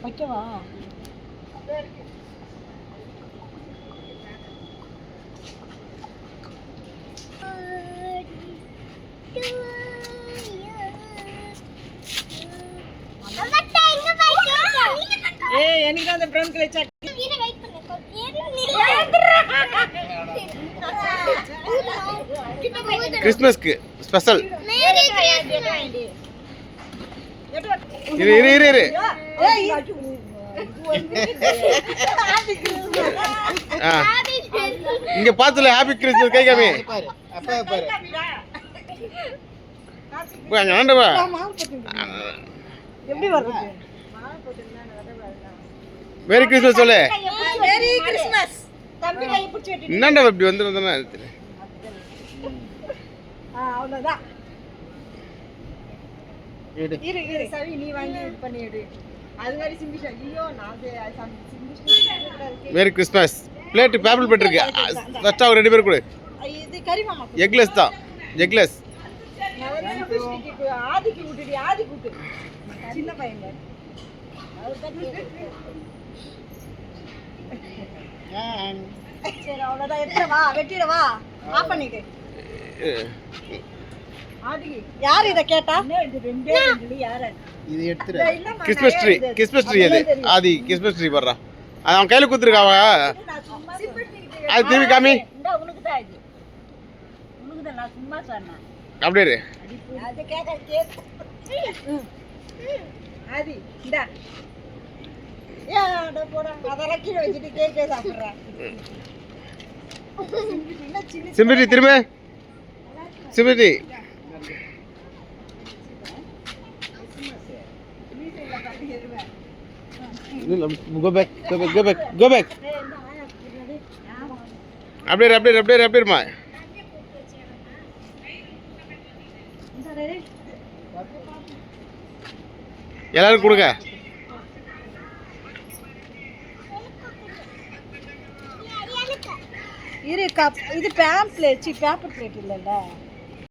வைக்கவா? எனக்கு அந்த ப்ரௌன் கலர் சாக்லேட் கிறிஸ்மஸ்க்கு ஸ்பெஷல். இரு இரு இரு இரு. இங்க பாத்துல ஹாப்பி கிறிஸ்மஸ் கை காமி. அப்பா பாரு. போ அங்க ஆண்டவா. எப்படி வருது? மேரி கிறிஸ்மஸ் சொல்லு. Merry Christmas. தம்பி கை பிடிச்சு வெட்டி. என்னடா இப்படி வந்துறதனா தெரியல. அவ்வளவுதான். எடு. இரு இரு சவி நீ வாங்கி இது பண்ணி எடு. அது மாதிரி சிம்பிஷா. ஐயோ நான் சிம்பிஷா. Merry Christmas. பிளேட் பேபிள் பிளேட் இருக்கு. ஃபர்ஸ்ட் அவர் ரெண்டு பேர் கொடு. இது கறி மாமா. எக்லெஸ் தான். எக்லெஸ். ஆதிக்கு விட்டுடி ஆதிக்கு விட்டு. சின்ன பையன். சரி அவ்வளோதான் எடுத்துடவா வெட்டிடவா ஆஃப் பண்ணிட்டு. ஆதிக்கு யார் இதை கேட்டா? இது ரெண்டே ரெண்டு யாரு இது எடுத்துரு. Christmas tree. கிறிஸ்மஸ் ட்ரீ அது. ஆதி கிறிஸ்மஸ் ட்ரீ போடுறா. அது அவன் கையில குத்துருக்காவ. அது திரும்பி காமி. இந்த உனக்கு தான் இது. உனக்கு தான் நான் சும்மா சொன்னேன். அப்படியே இரு. அது கேக்க ஆதி இந்தா. ஏடா போடா அதெல்லாம் கீழே வச்சுட்டு கேக்கே சாப்பிடுறேன். சிம்பிட்டி திரும்ப. சிம்பிட்டி. Go back, go back, go back, go back. அப்படியே அப்படியே அப்படியே அப்படியேமா. எல்லாரும் கொடுங்க. இரு கப் இது பேம்பர் பிளேட் இல்லல்ல.